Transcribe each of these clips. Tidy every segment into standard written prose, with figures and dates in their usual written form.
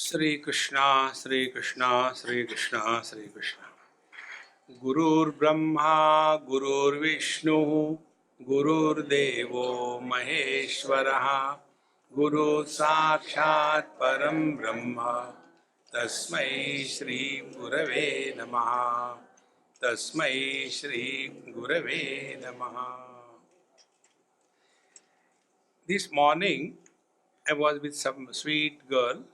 Sri Krishna, Sri Krishna, Sri Krishna, Sri Krishna. Gurur Brahma, Gurur Vishnu, Gurur Devo Maheshwaraha, Guru Sakshat Param Brahma, Tasmai Shri Gurave Namaha, Tasmai Shri Gurave Namaha. This morning I was with some sweet girl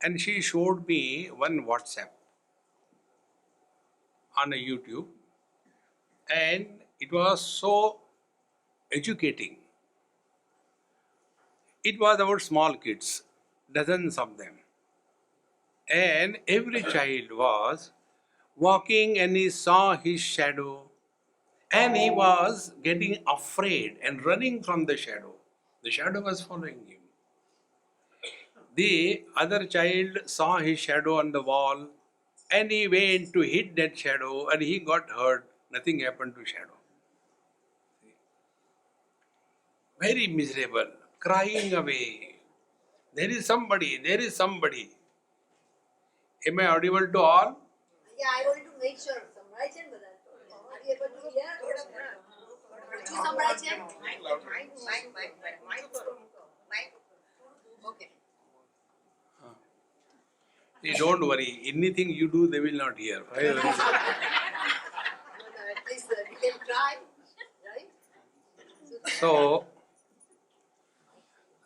and she showed me one WhatsApp on a YouTube, and it was so educating. It was about small kids, dozens of them, and every child was walking and he saw his shadow and he was getting afraid and running from the shadow. The shadow was following him. The other child saw his shadow on the wall and he went to hit that shadow and he got hurt. Nothing happened to shadow. Very miserable, crying away. There is somebody, there is somebody. Am I audible to all? Yeah, I want to make sure. Samraj and Badal. Are you able to hear? Samraj and? Okay. See, don't worry. Anything you do, they will not hear. At least we can try, right? So,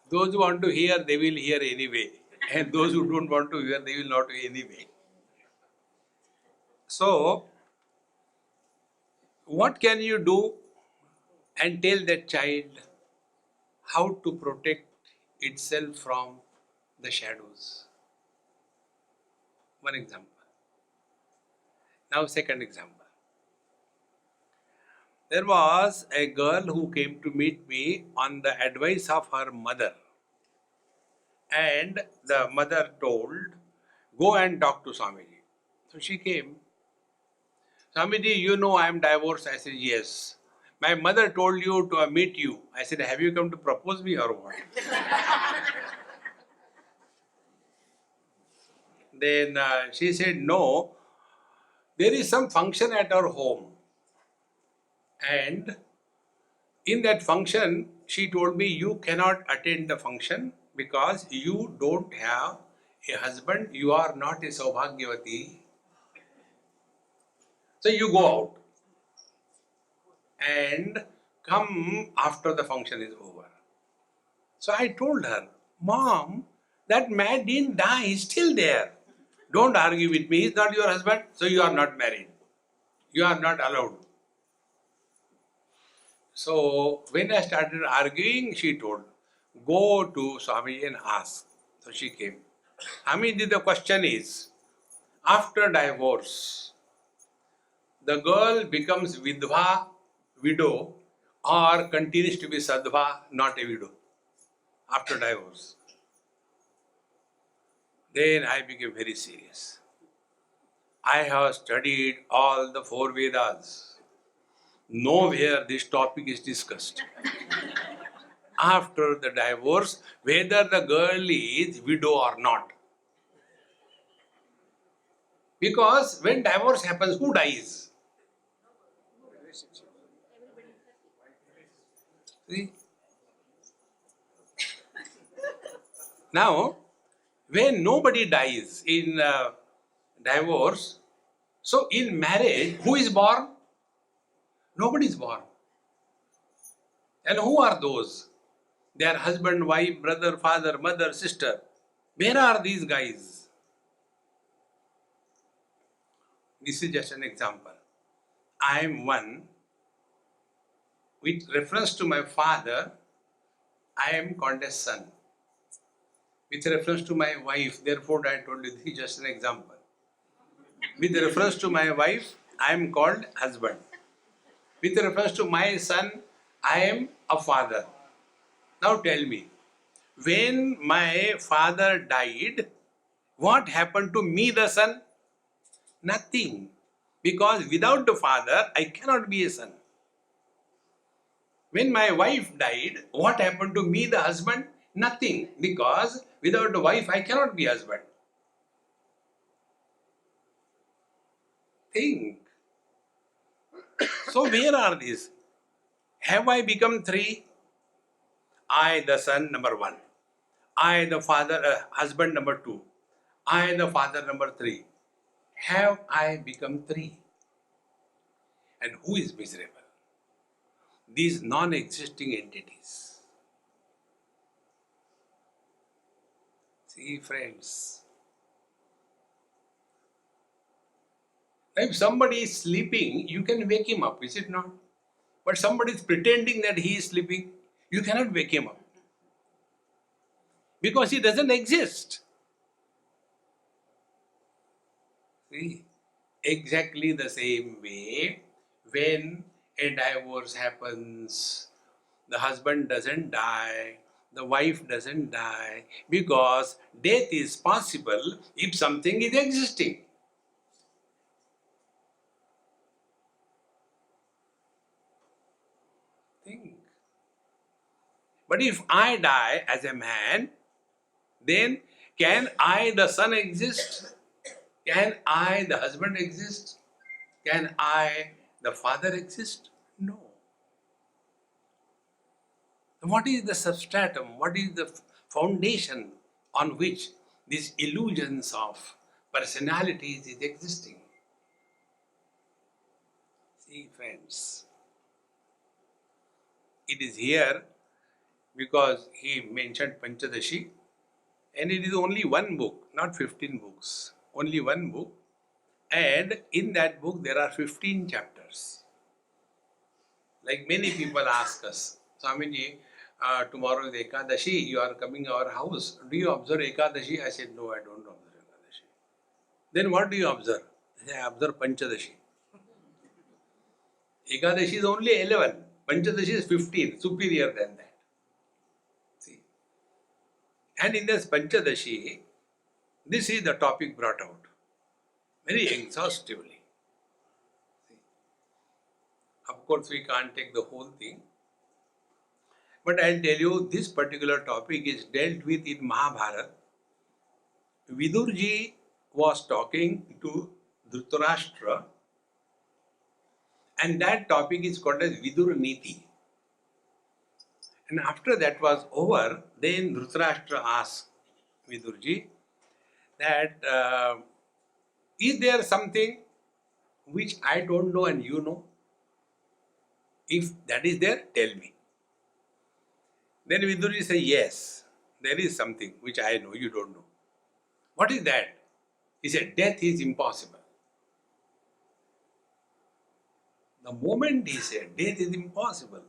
those who want to hear, they will hear anyway. And those who don't want to hear, they will not hear anyway. So, what can you do and tell that child how to protect itself from the shadows? One example. Now, second example. There was a girl who came to meet me on the advice of her mother. And the mother told, go and talk to Swamiji. So she came. Swamiji, you know I am divorced. I said, yes. My mother told you to meet you. I said, have you come to propose me or what? Then she said, no, there is some function at our home. And in that function, she told me, you cannot attend the function because you don't have a husband, you are not a Saubhagyavati. So you go out and come after the function is over. So I told her, Mom, that man didn't die, he's still there. Don't argue with me, he's not your husband, so you are not married. You are not allowed. So when I started arguing, she told, go to Swami and ask. So she came. Hamidi, the question is, after divorce, the girl becomes vidva, widow, or continues to be sadhva, not a widow, after divorce. Then I became very serious. I have studied all the four Vedas. Nowhere this topic is discussed. After the divorce, whether the girl is widow or not. Because when divorce happens, who dies? See? Now, when nobody dies in divorce, so in marriage, who is born? Nobody is born. And who are those? They are husband, wife, brother, father, mother, sister. Where are these guys? This is just an example. I am one. With reference to my father, I am called as son. With reference to my wife, therefore I told you, this is just an example. With reference to my wife, I am called husband. With reference to my son, I am a father. Now tell me, when my father died, what happened to me, the son? Nothing. Because without the father, I cannot be a son. When my wife died, what happened to me, the husband? Nothing. Because without the wife, I cannot be husband. Think. So where are these? Have I become three? I, the son, number one. I, the father, husband, number two. I, the father, number three. Have I become three? And who is miserable? These non-existing entities. See, friends, if somebody is sleeping, you can wake him up, is it not? But somebody is pretending that he is sleeping, you cannot wake him up. Because he doesn't exist. See, exactly the same way, when a divorce happens, the husband doesn't die, the wife doesn't die, because death is possible if something is existing. Think. But if I die as a man, then can I, the son, exist? Can I, the husband, exist? Can I, the father, exist? No. What is the substratum? What is the foundation on which these illusions of personalities is existing? See, friends, it is here because he mentioned Panchadashi, and it is only one book, not 15 books, only one book. And in that book, there are 15 chapters. Like many people ask us, Swamiji, tomorrow is Ekadashi, you are coming to our house. Do you observe Ekadashi? I said, no, I don't observe Ekadashi. Then what do you observe? I say, I observe Panchadashi. Ekadashi is only 11. Panchadashi is 15, superior than that. See. And in this Panchadashi, this is the topic brought out very exhaustively. See. Of course, we can't take the whole thing. But I'll tell you, this particular topic is dealt with in Mahabharata. Vidurji was talking to Dhritarashtra, and that topic is called as Vidur Niti. And after that was over, then Dhritarashtra asked Vidurji that is there something which I don't know and you know? If that is there, tell me. Then Vidurji said, yes, there is something which I know, you don't know. What is that? He said, death is impossible. The moment he said, death is impossible,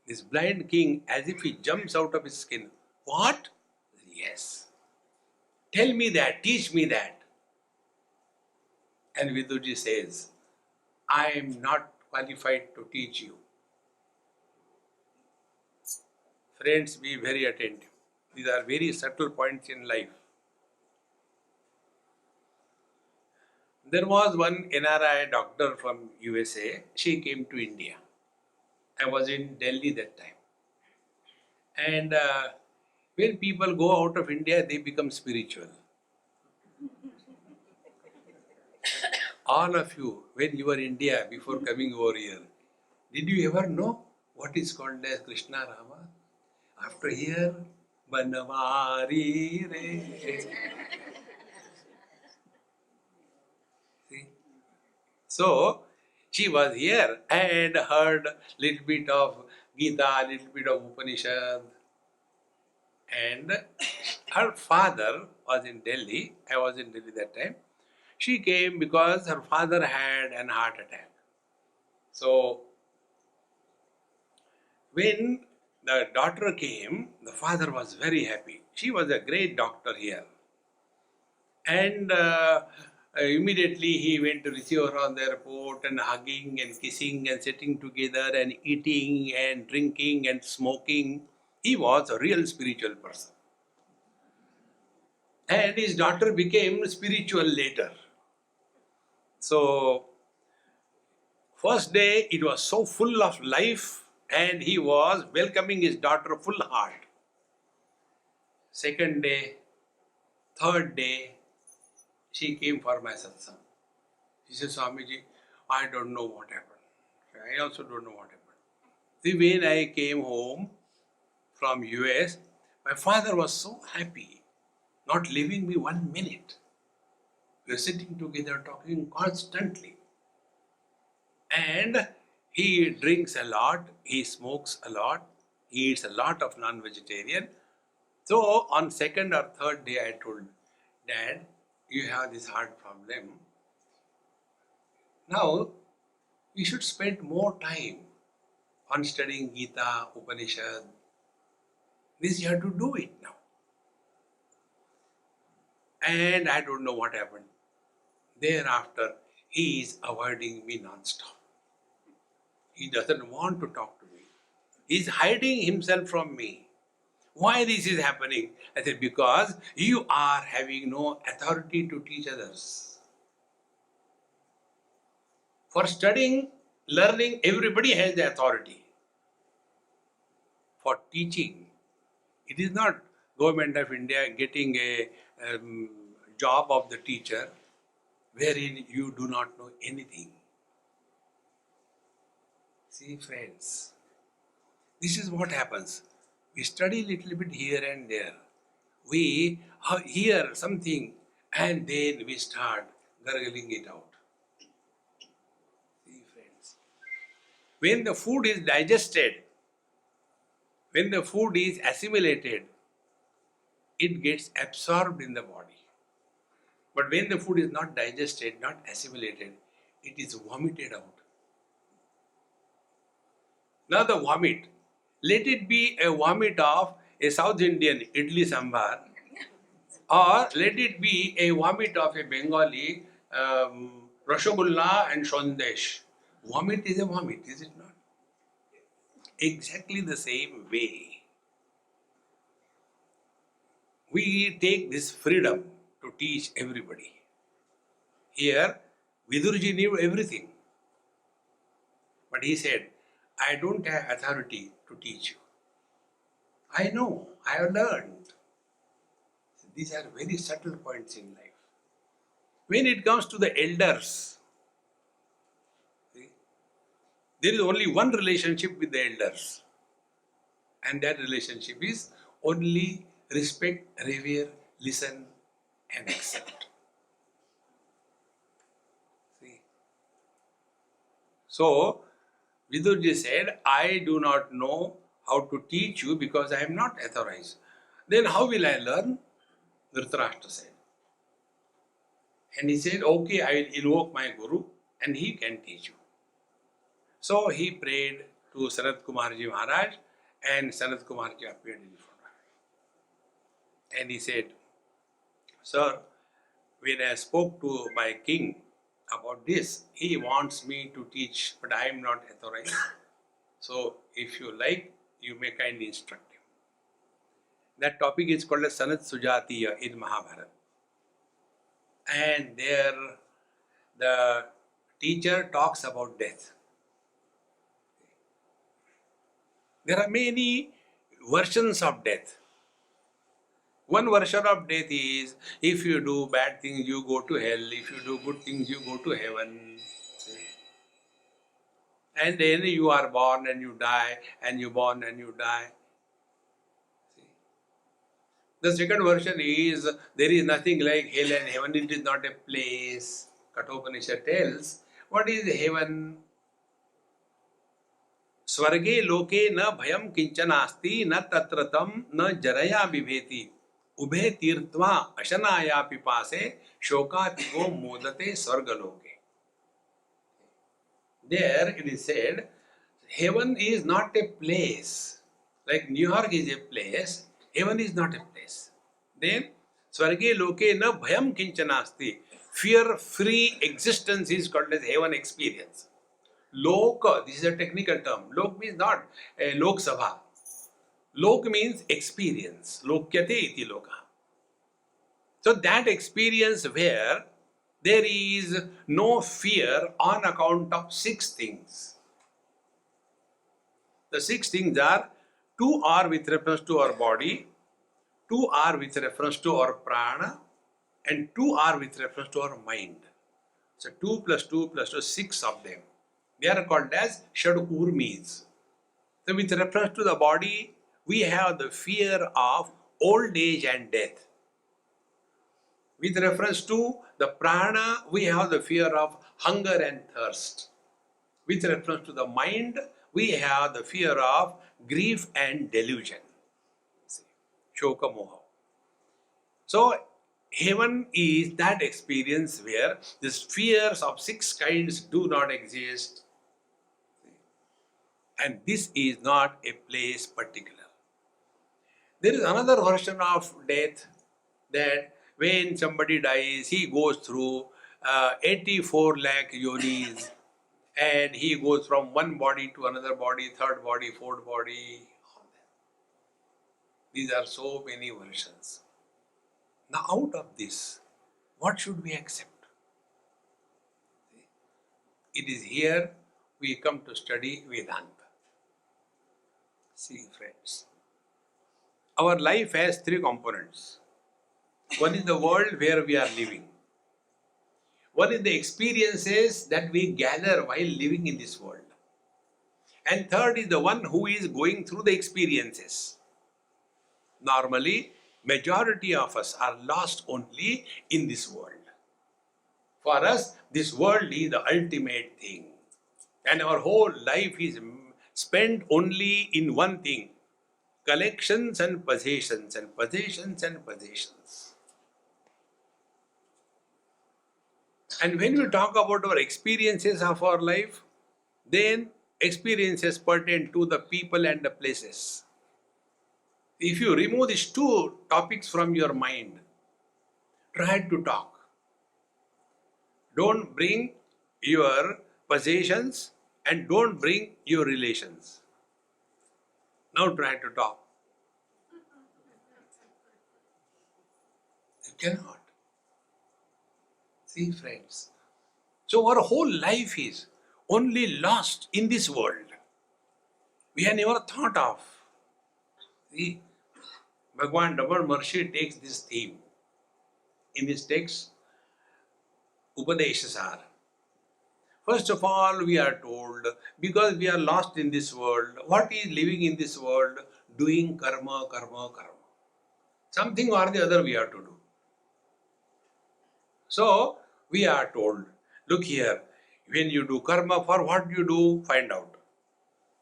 this blind king, as if he jumps out of his skin. What? Yes. Tell me that, teach me that. And Vidurji says, I am not qualified to teach you. Friends, be very attentive. These are very subtle points in life. There was one NRI doctor from USA. She came to India. I was in Delhi that time. And when people go out of India, they become spiritual. All of you, when you were in India before coming over here, did you ever know what is called as Krishna Rama? After here, Banavari Re. See? So, she was here and heard little bit of Gita, little bit of Upanishad. And her father was in Delhi. I was in Delhi that time. She came because her father had an heart attack. So, when the daughter came, the father was very happy. She was a great doctor here. And immediately he went to receive her on the airport and hugging and kissing and sitting together and eating and drinking and smoking. He was a real spiritual person. And his daughter became spiritual later. So, first day it was so full of life and he was welcoming his daughter full heart. Second day, third day, she came for my satsang. He said, Swamiji, I don't know what happened. I also don't know what happened. See, when I came home from US, my father was so happy, not leaving me 1 minute. We were sitting together talking constantly. And he drinks a lot, he smokes a lot, he eats a lot of non-vegetarian. So on second or third day I told, Dad, you have this heart problem. Now you should spend more time on studying Gita, Upanishad. This you have to do it now. And I don't know what happened. Thereafter, he is avoiding me non-stop. He doesn't want to talk to me. He is hiding himself from me. Why this is happening? I said, because you are having no authority to teach others. For studying, learning, everybody has the authority. For teaching, it is not Government of India getting a job of the teacher wherein you do not know anything. See, friends, this is what happens. We study a little bit here and there. We hear something and then we start gurgling it out. See, friends, when the food is digested, when the food is assimilated, it gets absorbed in the body. But when the food is not digested, not assimilated, it is vomited out. Now the vomit, let it be a vomit of a South Indian idli sambar, or let it be a vomit of a Bengali rasgulla and shondesh. Vomit is a vomit, is it not? Exactly the same way. We take this freedom to teach everybody. Here, Vidurji knew everything. But he said, I don't have authority to teach you. I know, I have learned. These are very subtle points in life. When it comes to the elders, see, there is only one relationship with the elders. And that relationship is only respect, revere, listen, and accept. See? So, Vidurji said, I do not know how to teach you because I am not authorized. Then how will I learn? Dhritarashtra said. And he said, okay, I will invoke my Guru and he can teach you. So he prayed to Sanat Kumarji Maharaj and Sanat Kumarji appeared in front of him. And he said, Sir, when I spoke to my king about this, he wants me to teach, but I am not authorized. So if you like, you may kindly instruct him. That topic is called as Sanat Sujatiya in Mahabharata. And there the teacher talks about death. There are many versions of death. One version of death is, if you do bad things, you go to hell. If you do good things, you go to heaven. And then you are born and you die, and you born and you die. The second version is, there is nothing like hell and heaven. It is not a place. Kathopanishad tells, what is heaven? Swarge loke na bhayam kinchanasti na tatratam na jaraya viveti ubhe tirtva ashanaya pipase shokatigo modate swargaloke. There it is said, heaven is not a place. Like New York is a place, heaven is not a place. Then, Swarge loke na bhayam kinchanasti. Fear-free existence is called as heaven experience. Loka, this is a technical term. Lok means not a Lok Sabha. Lok means experience. Lokyate iti loka. So that experience where there is no fear on account of 6 things. The 6 things are, 2 are with reference to our body, 2 are with reference to our prana, and 2 are with reference to our mind. So 2 plus 2 plus 2, 6 of them. They are called as Shad Urmis. So with reference to the body, we have the fear of old age and death. With reference to the prana, we have the fear of hunger and thirst. With reference to the mind, we have the fear of grief and delusion. See, Shoka Moha. So, heaven is that experience where these fears of 6 kinds do not exist. And this is not a place particular. There is another version of death that when somebody dies, he goes through 84 lakh yonis and he goes from one body to another body, third body, fourth body. These are so many versions. Now, out of this, what should we accept? It is here we come to study Vedanta. See, friends, our life has 3 components. One is the world where we are living. One is the experiences that we gather while living in this world. And third is the one who is going through the experiences. Normally, majority of us are lost only in this world. For us, this world is the ultimate thing. And our whole life is spent only in one thing. Collections and possessions and possessions and possessions. And when we talk about our experiences of our life, then experiences pertain to the people and the places. If you remove these 2 topics from your mind, try to talk. Don't bring your possessions and don't bring your relations. Now try to talk. You cannot. See, friends. So our whole life is only lost in this world. We have never thought of. See, Bhagwan Double Mercy takes this theme. In this text, Upadeshasar. First of all, we are told, because we are lost in this world, what is living in this world? Doing karma, karma, karma. Something or the other we have to do. So, we are told, look here, when you do karma, for what you do, find out.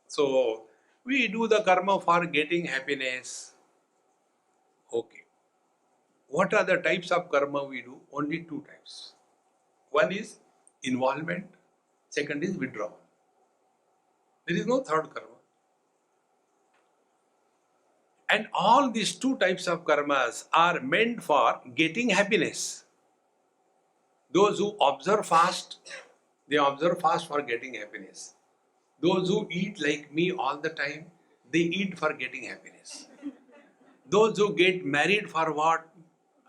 So, we do the karma for getting happiness. Okay. What are the types of karma we do? Only 2 types. One is involvement, second is withdrawal. There is no third karma. And all these 2 types of karmas are meant for getting happiness. Those who observe fast, they observe fast for getting happiness. Those who eat like me all the time, they eat for getting happiness. Those who get married for what?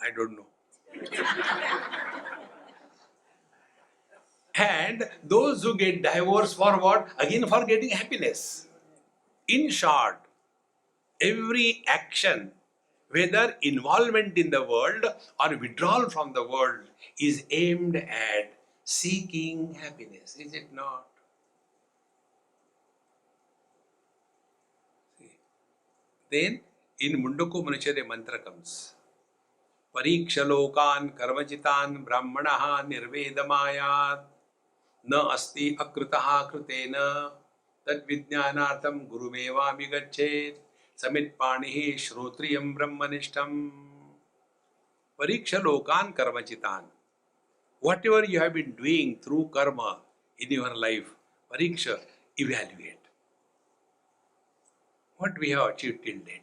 I don't know. And those who get divorced for what? Again for getting happiness. In short, every action, whether involvement in the world or withdrawal from the world, is aimed at seeking happiness, is it not? Then, in Mundako Manishade mantra comes, Parikshalokan karmajitan brahmanaha nirvedamayat na asti akritaha kritena tad vijnanartham gurumeva vigachet samit panihi shrotriyam brahmanishtam. Parikshalokan karmajitan. Whatever you have been doing through karma in your life, Pariksha, evaluate. What we have achieved till date.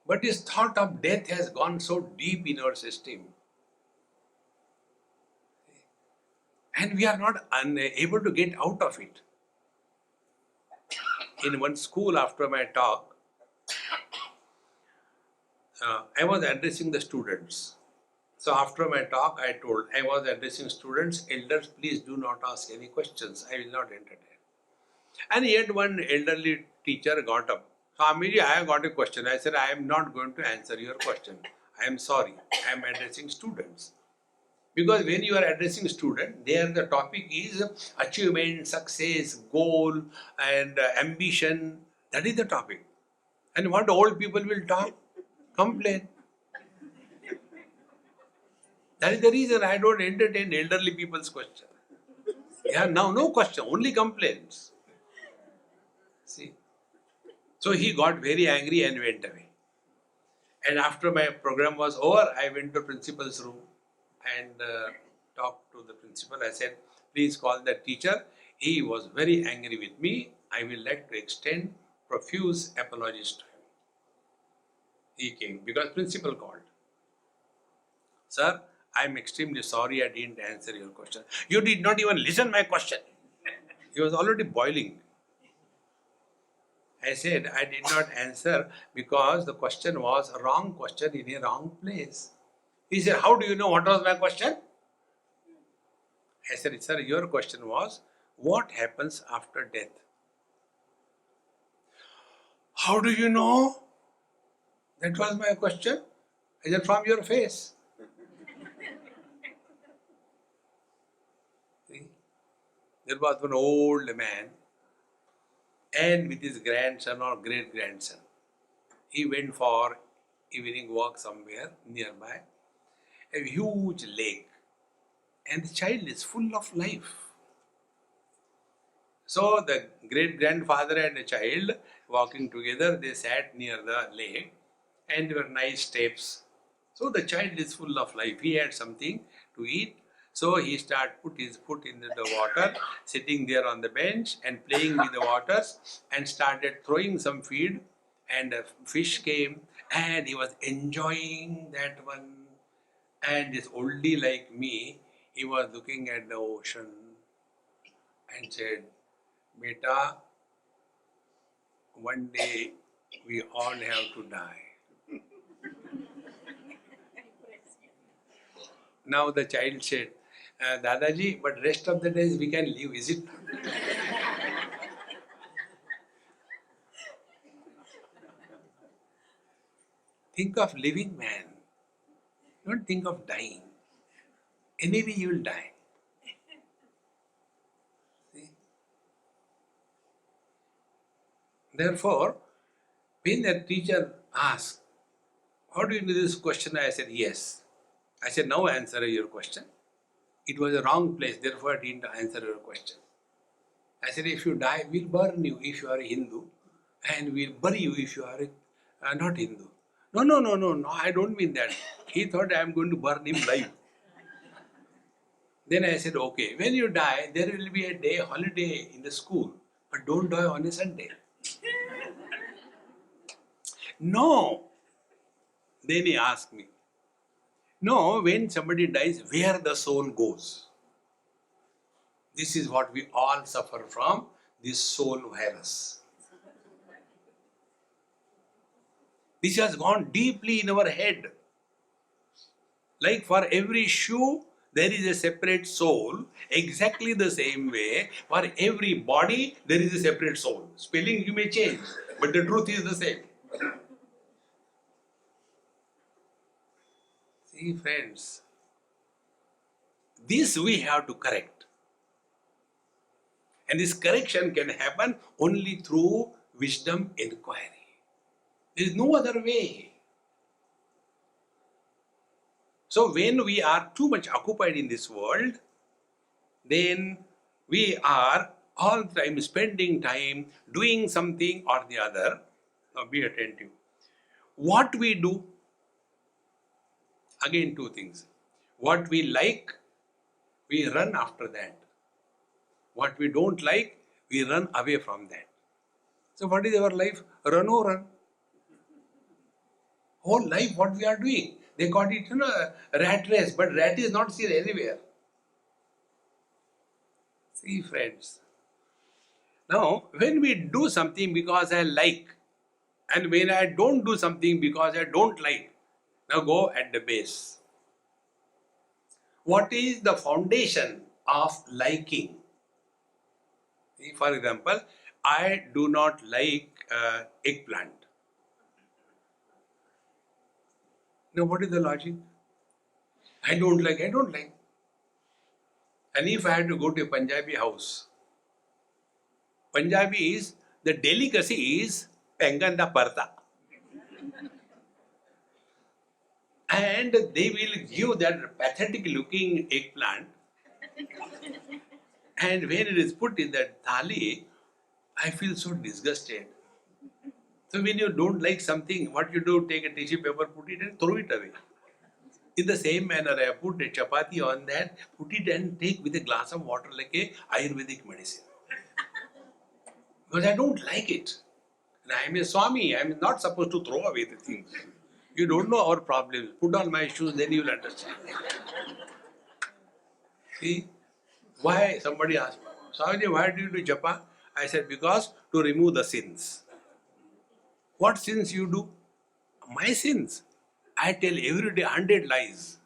But this thought of death has gone so deep in our system. And we are not able to get out of it. In one school after my talk, I was addressing the students. So after my talk, I was addressing students, elders, please do not ask any questions. I will not entertain. And yet one elderly teacher got up. Swamiji, I have got a question. I said, I am not going to answer your question. I am sorry, I am addressing students. Because when you are addressing student, there the topic is achievement, success, goal and ambition. That is the topic. And what old people will talk? Complain. That is the reason I don't entertain elderly people's question. Yeah, now no question, only complaints. See. So he got very angry and went away. And after my program was over, I went to principal's room and talked to the principal. I said, please call the teacher. He was very angry with me. I will like to extend profuse apologies to him. He came because principal called. Sir, I am extremely sorry I didn't answer your question. You did not even listen my question. He was already boiling. I said, I did not answer because the question was a wrong question in a wrong place. He said, how do you know what was my question? I said, sir, your question was, what happens after death? How do you know? That was my question. I said, from your face. See? There was one old man and with his grandson or great-grandson. He went for evening walk somewhere nearby, a huge lake, and the child is full of life. So the great-grandfather and the child walking together, they sat near the lake and there were nice steps. So the child is full of life. He had something to eat. So he started put his foot in the water, sitting there on the bench and playing with the waters and started throwing some feed and a fish came and he was enjoying that one. And this oldie like me, he was looking at the ocean and said, Beta, one day we all have to die. Now the child said, Dadaji, but rest of the days we can live, is it not? Think of living, man. Don't think of dying. Anyway, you will die. See? Therefore, when the teacher asked, how do you know this question? I said, yes. I said, now answer your question. It was a wrong place, therefore I didn't answer your question. I said, if you die, we'll burn you if you are a Hindu, and we'll bury you if you are not Hindu. No, I don't mean that. He thought I am going to burn him live. Then I said, okay, when you die, there will be a day holiday in the school, but don't die on a Sunday. No. Then he asked me, no, when somebody dies, where the soul goes? This is what we all suffer from, this soul virus. This has gone deeply in our head. Like for every shoe, there is a separate soul. Exactly the same way, for every body, there is a separate soul. Spelling you may change, but the truth is the same. See, friends, this we have to correct. And this correction can happen only through wisdom inquiry. There is no other way. So when we are too much occupied in this world, then we are all the time spending time doing something or the other. Now be attentive. What we do, again two things. What we like, we run after that. What we don't like, we run away from that. So what is our life? Run or run. Whole life what we are doing. They call it, rat race, but rat is not seen anywhere. See, friends. Now, when we do something because I like, and when I don't do something because I don't like, now go at the base. What is the foundation of liking? See, for example, I do not like eggplant. Now what is the logic? I don't like. And if I had to go to a Punjabi house, Punjabi is, the delicacy is penganda parta. And they will give that pathetic looking eggplant. And when it is put in that thali, I feel so disgusted. So when you don't like something, what you do, take a tissue paper, put it and throw it away. In the same manner, I put a chapati on that, put it and take with a glass of water like a Ayurvedic medicine. Because I don't like it. And I am a Swami, I am not supposed to throw away the things. You don't know our problems. Put on my shoes, then you will understand. See? Why? Somebody asked, Swamiji, why do you do japa? I said, because to remove the sins. What sins you do? My sins. I tell every day 100 lies.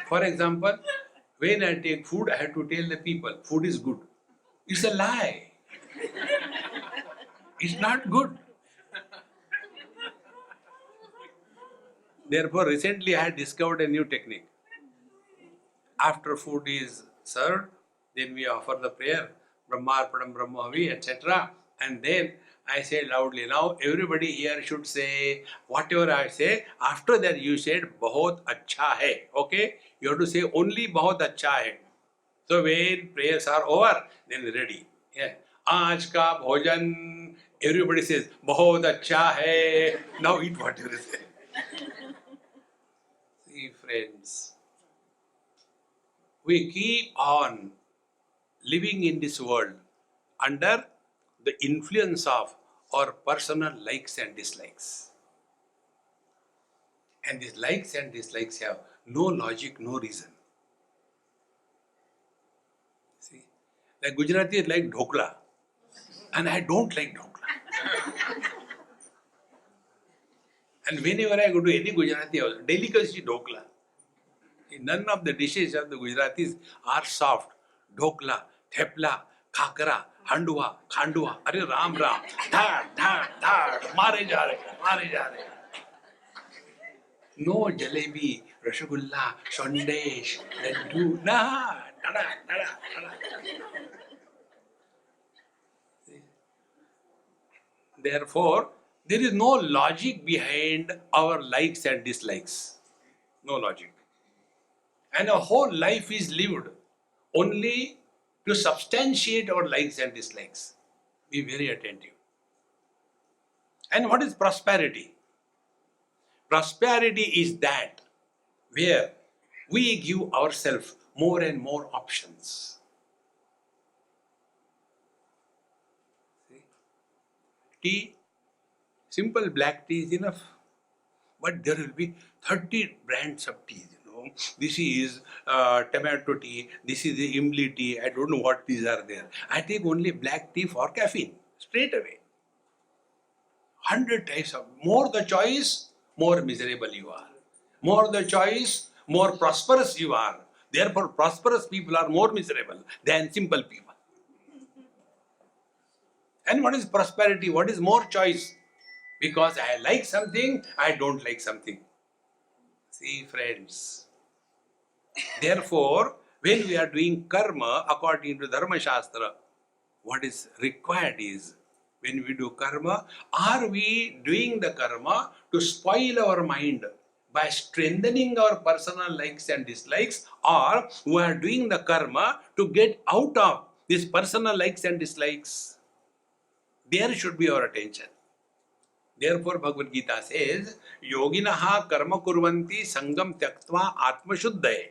For example, when I take food, I have to tell the people, food is good. It's a lie. It's not good. Therefore, recently I had discovered a new technique. After food is served, then we offer the prayer, Brahmarpanam Brahmavi, etc. And then I say loudly, now everybody here should say, whatever I say, after that you said, Bahut Acha Hai. Okay? You have to say only Bahut Acha Hai. So when prayers are over, then ready. Yeah. Aaj ka bhojan, everybody says, Bahut Acha Hai. Now eat whatever you say. See, friends, we keep on living in this world under the influence of our personal likes and dislikes. And these likes and dislikes have no logic, no reason. See, like Gujarati like dhokla, and I don't like dhokla. And whenever I go to any Gujarati house, delicacy dhokla. None of the dishes of the Gujaratis are soft. Dhokla, thepla, khakra, handwa, khandwa. Arey Ram Ram. Thad. Mare ja rahe. No jalebi, rasgulla, sandesh, laddu. Nah. Tada. Therefore, there is no logic behind our likes and dislikes. No logic. And our whole life is lived only to substantiate our likes and dislikes. Be very attentive. And what is prosperity? Prosperity is that where we give ourselves more and more options. See? Tea, simple black tea is enough. But there will be 30 brands of tea. This is tomato tea, this is the imli tea, I don't know what these are there. I take only black tea for caffeine, straight away. 100 types of, more the choice, more miserable you are. More the choice, more prosperous you are. Therefore, prosperous people are more miserable than simple people. And what is prosperity? What is more choice? Because I like something, I don't like something. See, friends. Therefore, when we are doing karma according to Dharma Shastra, what is required is, when we do karma, are we doing the karma to spoil our mind by strengthening our personal likes and dislikes, or we are doing the karma to get out of these personal likes and dislikes? There should be our attention. Therefore, Bhagavad Gita says, Yoginaha karma kurvanti sangam tyaktva atma shuddhaye.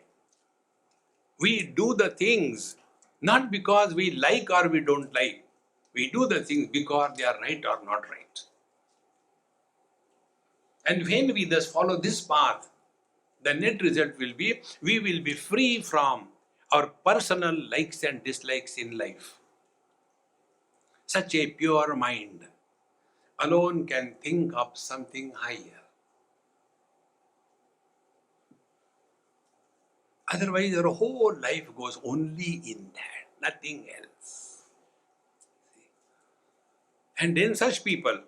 We do the things not because we like or we don't like. We do the things because they are right or not right. And when we thus follow this path, the net result will be, we will be free from our personal likes and dislikes in life. Such a pure mind alone can think of something higher. Otherwise, our whole life goes only in that, nothing else. And then such people,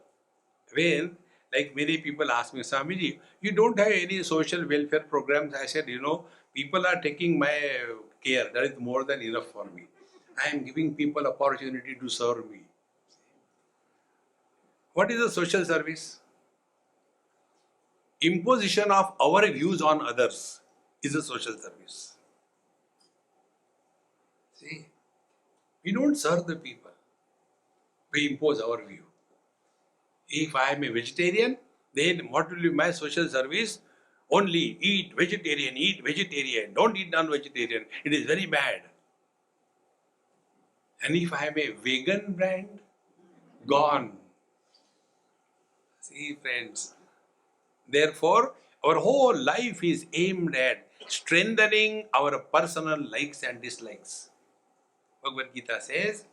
when Like many people ask me, Swamiji, you don't have any social welfare programs? I said, people are taking my care. That is more than enough for me. I am giving people opportunity to serve me. What is a social service? Imposition of our views on others is a social service. See, we don't serve the people. We impose our view. If I am a vegetarian, then what will be my social service? Only eat vegetarian, don't eat non-vegetarian. It is very bad. And if I am a vegan brand, gone. See, friends. Therefore, our whole life is aimed at strengthening our personal likes and dislikes. Bhagavad Gita says,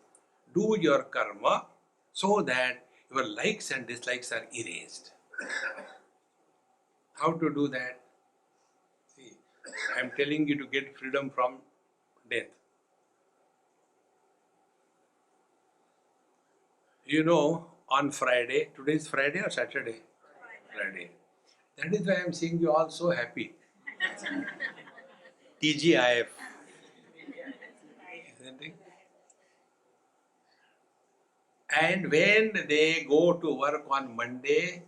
do your karma so that your likes and dislikes are erased. How to do that? See, I am telling you to get freedom from death. On Friday, today is Friday or Saturday? Friday. That is why I am seeing you all so happy. TGIF. Isn't it? And when they go to work on Monday,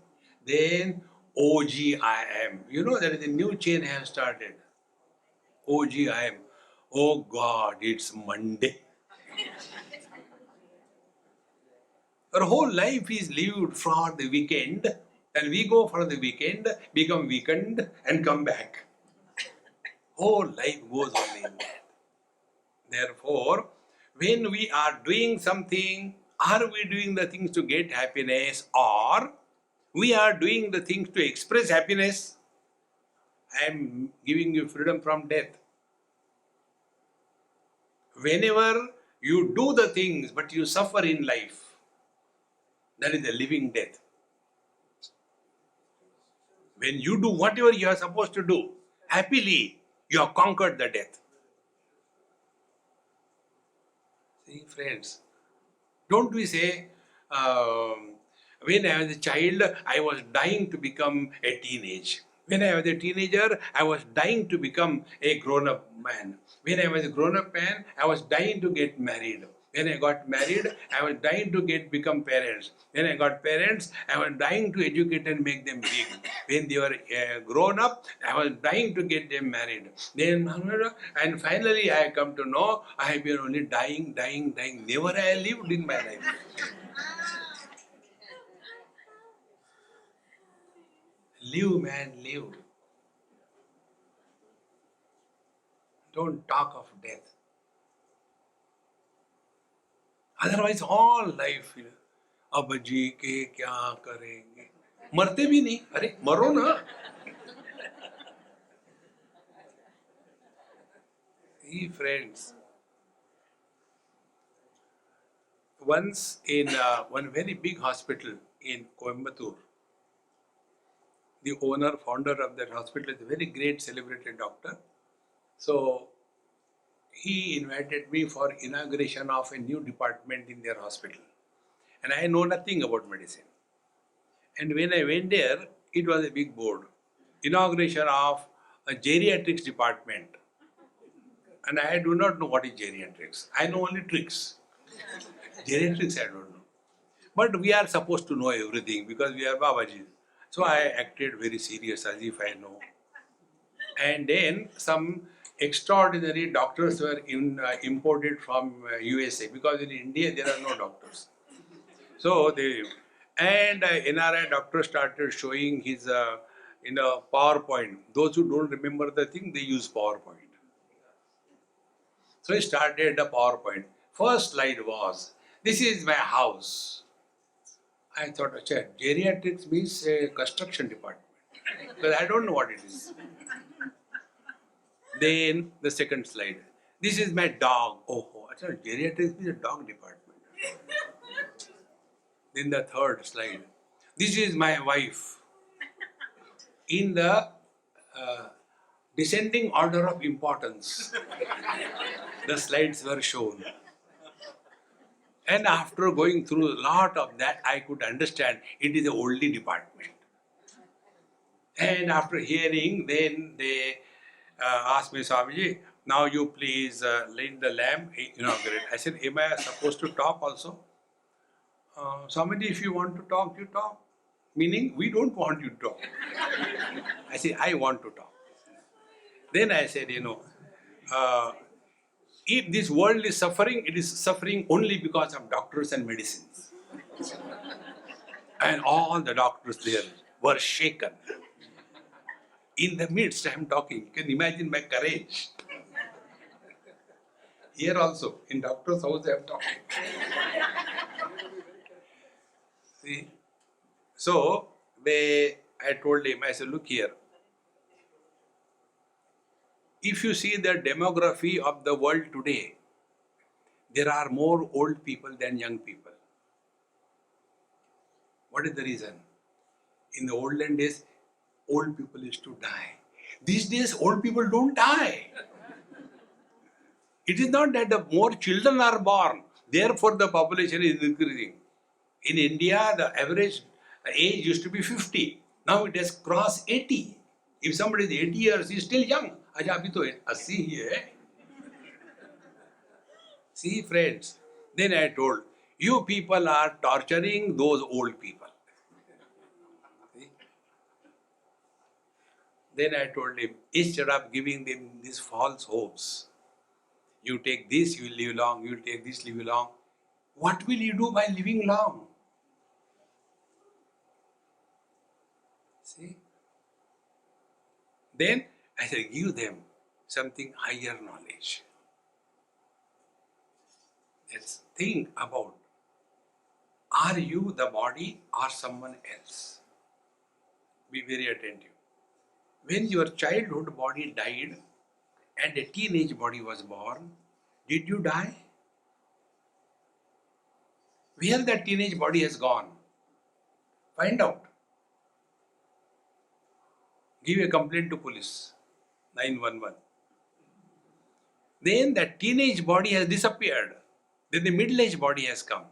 then OGIM. There is a new chain has started. OGIM. Oh God, it's Monday. Our whole life is lived for the weekend, and we go for the weekend, become weekend, and come back. Whole life goes on in that. Therefore, when we are doing something, are we doing the things to get happiness, or we are doing the things to express happiness? I am giving you freedom from death. Whenever you do the things but you suffer in life, that is a living death. When you do whatever you are supposed to do, happily, you have conquered the death. See, friends, don't we say, when I was a child, I was dying to become a teenage. When I was a teenager, I was dying to become a grown-up man. When I was a grown-up man, I was dying to get married. When I got married, I was dying to become parents. When I got parents, I was dying to educate and make them big. When they were grown up, I was dying to get them married. And finally, I come to know I have been only dying. Never I lived in my life. Live, man, live. Don't talk of death. Otherwise, all life, अब जी के क्या करेंगे? मरते भी नहीं. अरे मरो ना. Hey friends, once in one very big hospital in Coimbatore, the owner, founder of that hospital is a very great celebrated doctor. So he invited me for inauguration of a new department in their hospital. And I know nothing about medicine. And when I went there, it was a big board. Inauguration of a geriatrics department. And I do not know what is geriatrics. I know only tricks. Geriatrics I don't know. But we are supposed to know everything because we are Babaji. So I acted very serious as if I know. And then some extraordinary doctors were imported from USA because in India there are no doctors. So NRI doctor started showing his PowerPoint. Those who don't remember the thing, they use PowerPoint. So he started the PowerPoint. First slide was, this is my house. I thought, geriatrics means construction department. Because I don't know what it is. Then the second slide. This is my dog. Geriatrics is a dog department. Then the third slide. This is my wife. In the descending order of importance, the slides were shown. And after going through a lot of that, I could understand it is a oldie department. And after hearing, then they asked me, Swamiji, now you please light the lamp, inaugurate. I said, am I supposed to talk also? Swamiji, if you want to talk, you talk. Meaning, we don't want you to talk. I said, I want to talk. Then I said, uh, if this world is suffering, it is suffering only because of doctors and medicines. And all the doctors there were shaken. In the midst, I am talking. You can imagine my courage. Here also, in doctor's house, I am talking. See? So, I told him, I said, look here. If you see the demography of the world today, there are more old people than young people. What is the reason? In the olden days, old people used to die. These days, old people don't die. It is not that the more children are born, therefore the population is increasing. In India, the average age used to be 50. Now it has crossed 80. If somebody is 80 years, he is still young. Acha, abhi to 80 hi hai. See, friends, then I told, you people are torturing those old people. See? Then I told him, instead of giving them these false hopes, you take this, you will live long, you will take this, live long. What will you do by living long? See? Then I said, give them something higher knowledge. Let's think about, are you the body or someone else? Be very attentive. When your childhood body died and a teenage body was born, did you die? Where that teenage body has gone? Find out. Give a complaint to police, 911. Then that teenage body has disappeared. Then the middle-aged body has come.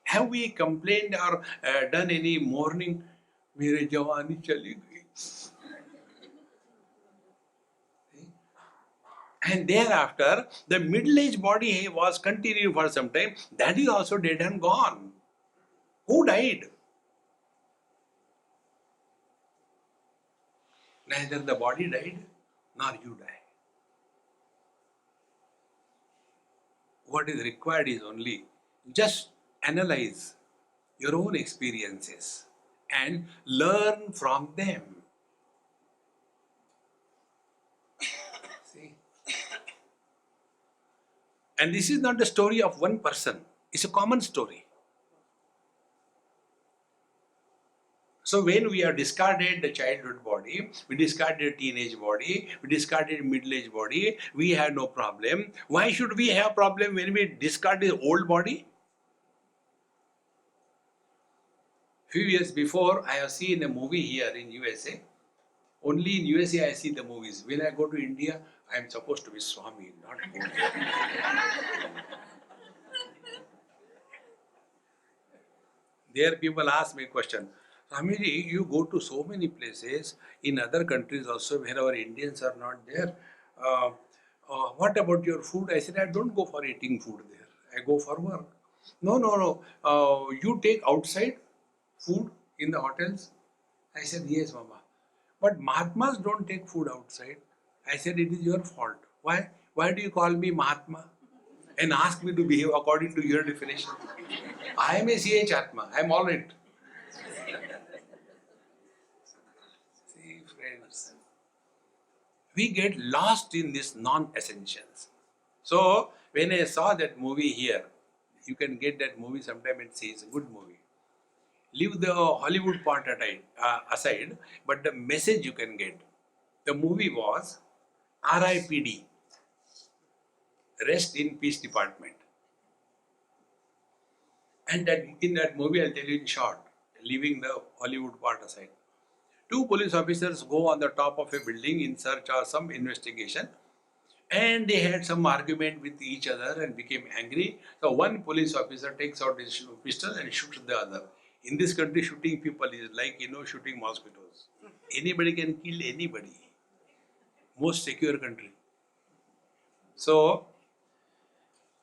Have we complained or done any mourning? Mere jawani chali gayi. And thereafter, the middle-aged body was continuing for some time. That is also dead and gone. Who died? Neither the body died, nor you died. What is required is only just analyze your own experiences and learn from them. See? And this is not the story of one person, it's a common story. So when we have discarded the childhood body, we discarded teenage body, we discarded middle-aged body, we have no problem. Why should we have problem when we discard the old body? Few years before, I have seen a movie here in USA. Only in USA I see the movies. When I go to India, I am supposed to be Swami, not Modi. There people ask me a question. Swamiji, you go to so many places in other countries also where our Indians are not there. What about your food? I said, I don't go for eating food there. I go for work. No. You take outside food in the hotels? I said, yes, Mama. But Mahatmas don't take food outside. I said, it is your fault. Why? Why do you call me Mahatma and ask me to behave according to your definition? I am a CH Atma. I am all right. See, friends, we get lost in these non-essentials. So, when I saw that movie here, you can get that movie sometime and see it's a good movie. Leave the Hollywood part aside, but the message you can get. The movie was RIPD, Rest in Peace Department. And that in that movie, I'll tell you in short, leaving the Hollywood part aside. Two police officers go on the top of a building in search of some investigation, and they had some argument with each other and became angry. So one police officer takes out his pistol and shoots the other. In this country, shooting people is like, shooting mosquitoes. Anybody can kill anybody. Most secure country. So,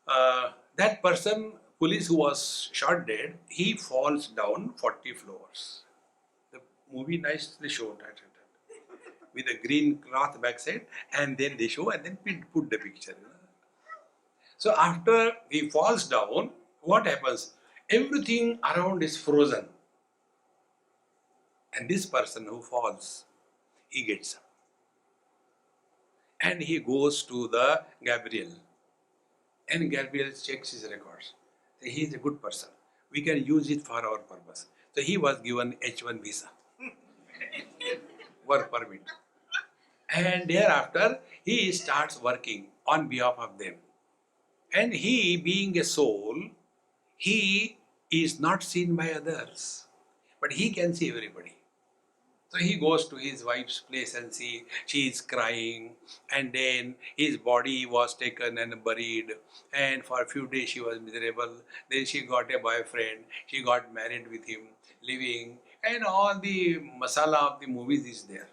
that person, police who was shot dead, he falls down 40 floors. The movie nicely showed that with a green cloth backside, and then they show and then put the picture. So after he falls down, what happens? Everything around is frozen. And this person who falls, he gets up. And he goes to the Gabriel. And Gabriel checks his records. So he is a good person. We can use it for our purpose. So he was given H1 visa. Work permit. And thereafter, he starts working on behalf of them. And he, being a soul, he is not seen by others. But he can see everybody. So he goes to his wife's place and see she is crying, and then his body was taken and buried, and for a few days she was miserable. Then she got a boyfriend, she got married with him, living, and all the masala of the movies is there.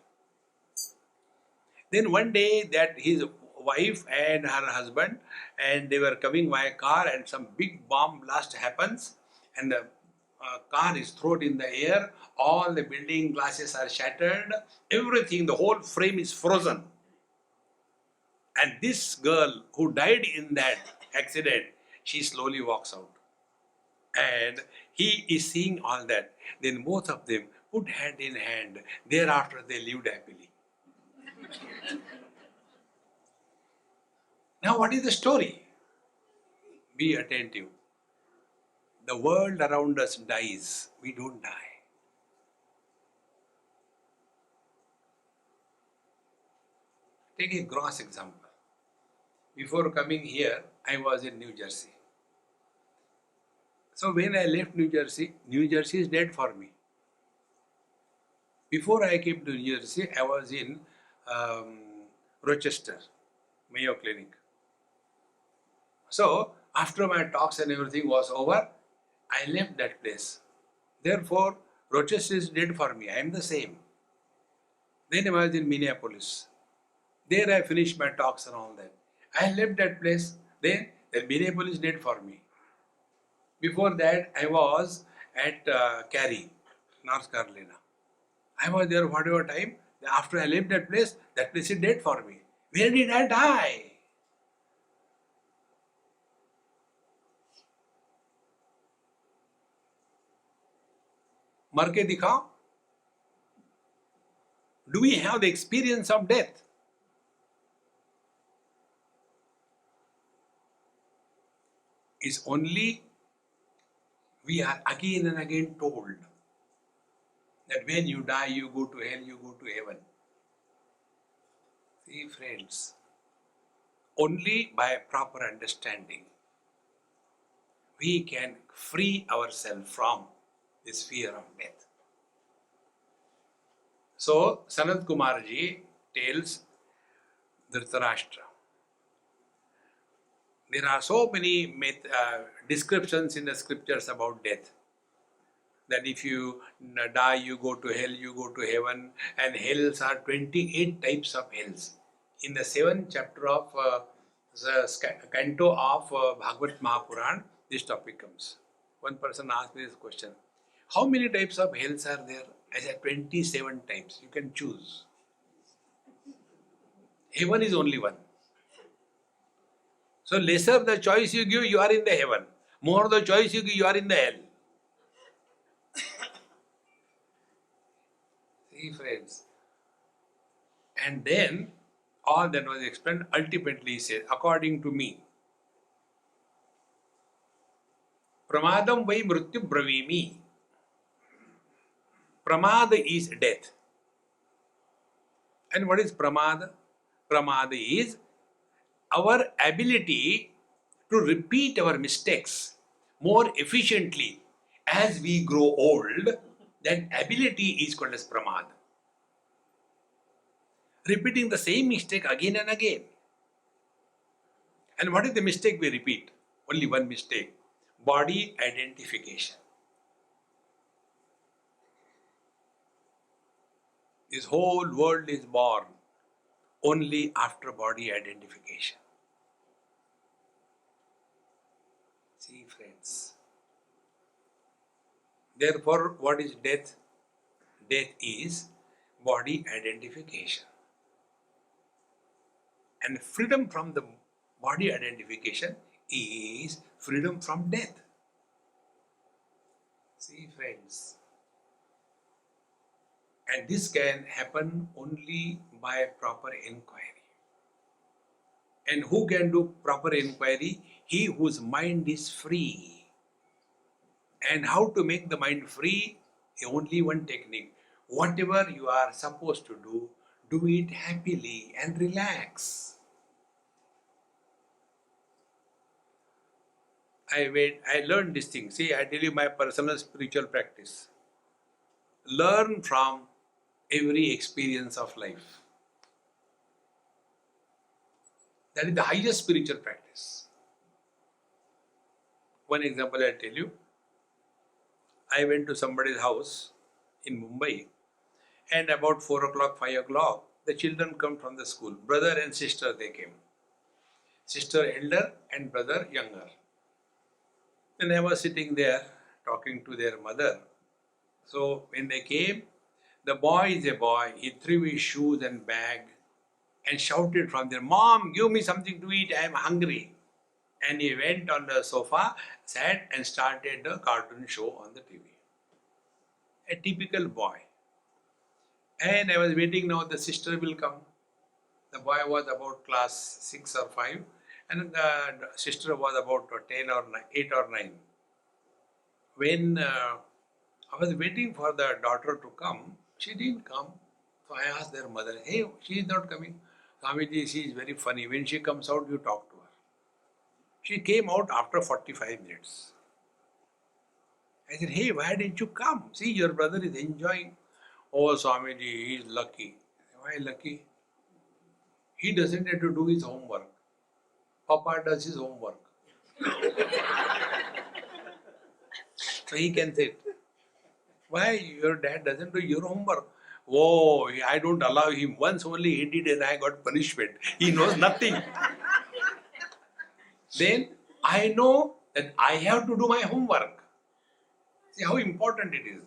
Then one day that his wife and her husband, and they were coming by a car, and some big bomb blast happens, and the car is thrown in the air, all the building glasses are shattered, everything, the whole frame is frozen. And this girl who died in that accident, she slowly walks out. And he is seeing all that. Then both of them put hand in hand. Thereafter they lived happily. Now what is the story? Be attentive. The world around us dies. We don't die. Take a gross example. Before coming here, I was in New Jersey. So when I left New Jersey is dead for me. Before I came to New Jersey, I was in Rochester, Mayo Clinic. So after my talks and everything was over, I left that place. Therefore, Rochester is dead for me. I am the same. Then I was in Minneapolis. There I finished my talks and all that. I left that place. Then Minneapolis is dead for me. Before that, I was at Cary, North Carolina. I was there whatever time. After I left that place is dead for me. Where did I die? मर के दिखाओ. Do we have the experience of death? It's only we are again and again told that when you die, you go to hell, you go to heaven. See, friends, only by proper understanding we can free ourselves from this fear of death. So, Sanat Kumarji tells Dhritarashtra, there are so many descriptions in the scriptures about death. That if you die, you go to hell, you go to heaven, and hells are 28 types of hells. In the 7th chapter of the canto of Bhagavad Mahapuran, this topic comes. One person asked me this question. How many types of hells are there? I said 27 types. You can choose. Heaven is only one. So lesser the choice you give, you are in the heaven. More the choice you give, you are in the hell. See, friends. And then all that was explained, ultimately he said, according to me, Pramadam vai mrityu bravimi. Pramada is death. And what is pramada? Pramada is our ability to repeat our mistakes more efficiently as we grow old. That ability is called as pramada. Repeating the same mistake again and again. And what is the mistake we repeat? Only one mistake. Body identification. This whole world is born only after body identification. See, friends. Therefore, what is death? Death is body identification. And freedom from the body identification is freedom from death. See, friends. And this can happen only by proper inquiry. And who can do proper inquiry? He whose mind is free. And how to make the mind free? Only one technique. Whatever you are supposed to do, do it happily and relax. I learned this thing. See, I tell you my personal spiritual practice. Learn from every experience of life. That is the highest spiritual practice. One example I'll tell you. I went to somebody's house in Mumbai, and about 4 o'clock, 5 o'clock, the children come from the school. Brother and sister, they came. Sister elder and brother younger. And I was sitting there talking to their mother. So when they came, the boy is a boy. He threw his shoes and bag and shouted from there, "Mom, give me something to eat, I am hungry." And he went on the sofa, sat and started a cartoon show on the TV. A typical boy. And I was waiting now the sister will come. The boy was about class 6 or 5 and the sister was about 10 or 9, 8 or 9. When I was waiting for the daughter to come, she didn't come. So I asked their mother, "Hey, she is not coming." "Swamiji, she is very funny. When she comes out, you talk to her." She came out after 45 minutes. I said, "Hey, why didn't you come? See, your brother is enjoying." "Oh, Swamiji, he is lucky." "Why lucky?" "He doesn't have to do his homework. Papa does his homework." So he can sit. "Why your dad doesn't do your homework?" "Oh, I don't allow him. Once only he did and I got punishment. He knows nothing." Then I know that I have to do my homework. See how important it is.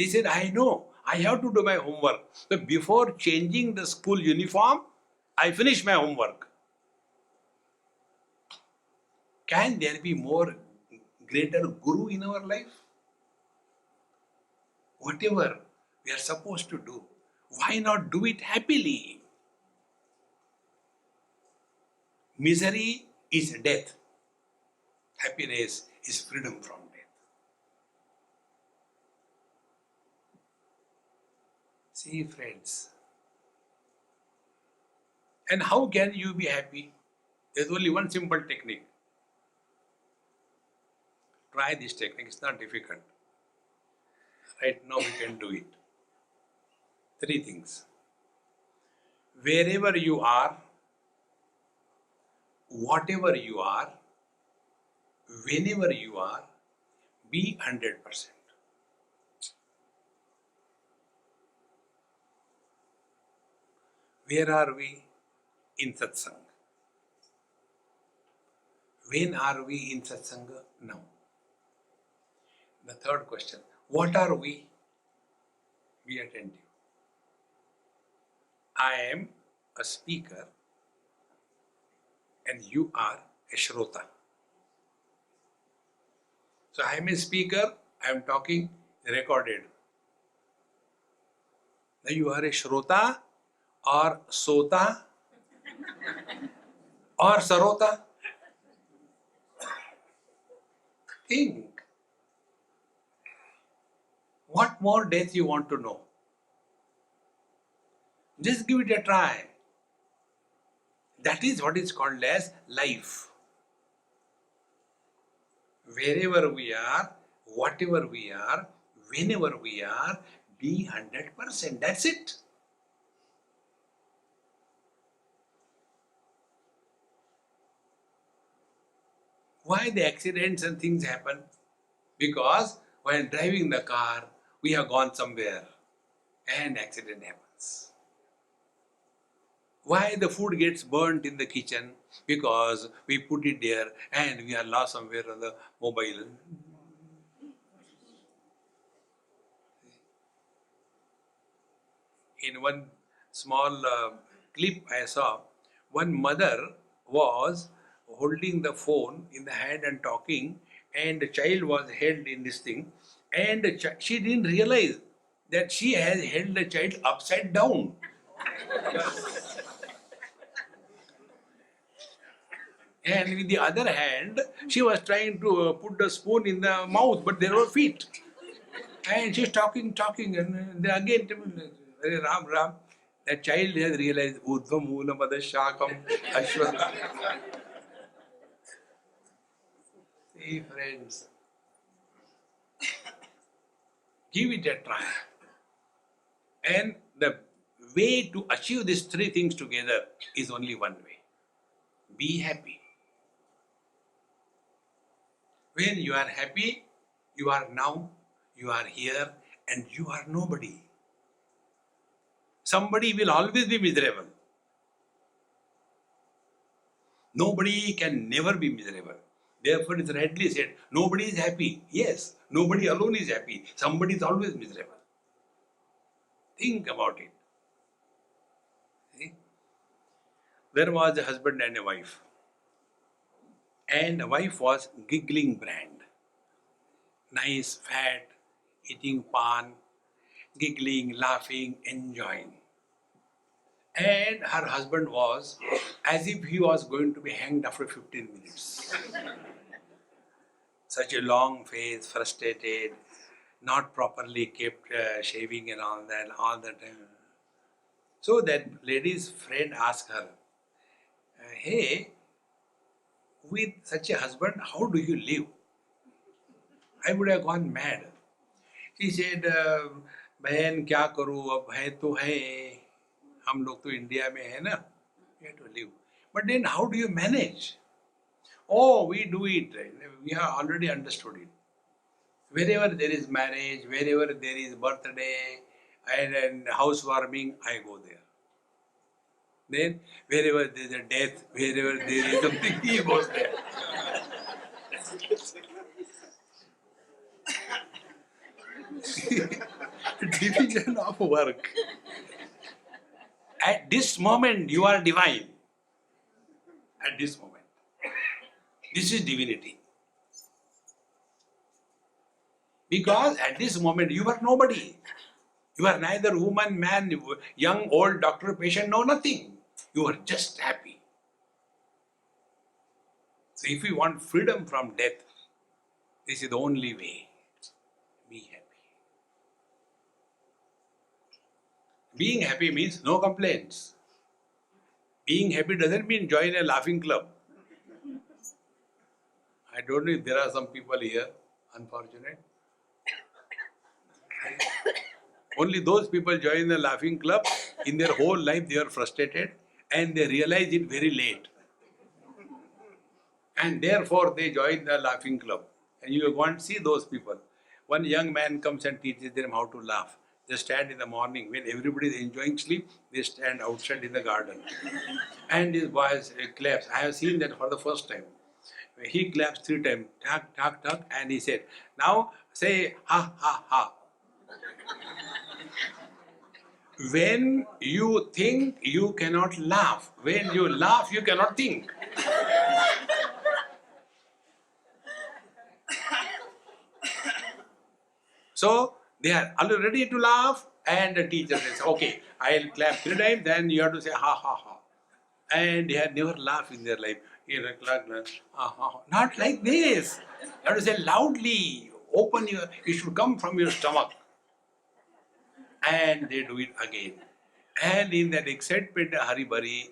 He said, "I know, I have to do my homework. So before changing the school uniform, I finish my homework." Can there be more greater guru in our life? Whatever we are supposed to do, why not do it happily? Misery is death. Happiness is freedom from death. See, friends. And how can you be happy? There's only one simple technique. Try this technique, it's not difficult. Right now we can do it. 3 things. Wherever you are, whatever you are, whenever you are, be 100%. Where are we? In satsang. When are we in satsang? Now. The third question, what are we? Be attentive. I am a speaker and you are a shrota. So I am a speaker, I am talking, recorded. Now you are a shrota or sota or sarota. Think. What more death you want to know? Just give it a try. That is what is called as life. Wherever we are, whatever we are, whenever we are, be 100%. That's it. Why the accidents and things happen? Because while driving the car, we have gone somewhere and accident happens. Why the food gets burnt in the kitchen? Because we put it there and we are lost somewhere on the mobile. In one small clip I saw, one mother was holding the phone in the hand and talking, and the child was held in this thing, and she didn't realize that she has held the child upside down. And with the other hand, she was trying to put the spoon in the mouth, but there were feet. And she's talking, and then again, Ram, Ram. That child has realized, Urdhvam Moolam Adashakam Ashwata. See, friends, give it a try. And the way to achieve these three things together is only one way. Be happy. When you are happy, you are now, you are here, and you are nobody. Somebody will always be miserable. Nobody can never be miserable. Therefore, it's rightly said, nobody is happy. Yes, nobody alone is happy. Somebody is always miserable. Think about it. See? There was a husband and a wife. And the wife was giggling brand. Nice, fat, eating pan, giggling, laughing, enjoying. And her husband was as if he was going to be hanged after 15 minutes. Such a long face, frustrated, not properly kept shaving and all the time. So that lady's friend asked her, hey, with such a husband, how do you live? I would have gone mad. She said, बहन क्या करूँ अब है तो है हम लोग तो इंडिया में है ना we have to live. But then how do you manage? Oh, we do it. We have already understood it. Wherever there is marriage, wherever there is birthday and housewarming, I go there. Then wherever there is a death, wherever there is something, he goes there. Division of work. At this moment, you are divine. At this moment. This is divinity. Because at this moment, you are nobody. You are neither woman, man, young, old, doctor, patient, no, nothing. You are just happy. So if you want freedom from death, this is the only way. Be happy. Being happy means no complaints. Being happy doesn't mean join a laughing club. I don't know if there are some people here, unfortunate. Only those people join the laughing club, in their whole life they are frustrated and they realize it very late. And therefore they join the laughing club. And you go and see those people. One young man comes and teaches them how to laugh. They stand in the morning, when everybody is enjoying sleep, they stand outside in the garden. And his voice claps. I have seen that for the first time. He claps 3 times, tak, tak, tak, and he said, now say ha, ha, ha. When you think, you cannot laugh. When you laugh, you cannot think. So, they are all ready to laugh, and the teacher says, okay, I'll clap 3 times, then you have to say ha, ha, ha. And they had never laughed in their life. Not like this. You have to say loudly, it should come from your stomach. And they do it again. And in that excitement, haribari,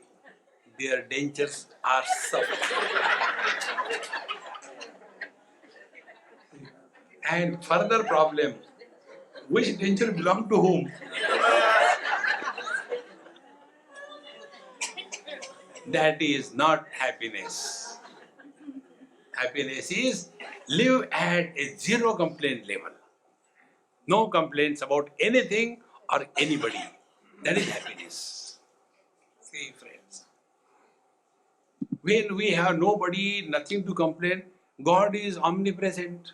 their dentures are suffered. And further problem, which denture belong to whom? That is not happiness. Happiness is live at a zero complaint level. No complaints about anything or anybody. That is happiness. See, friends. When we have nobody, nothing to complain, God is omnipresent.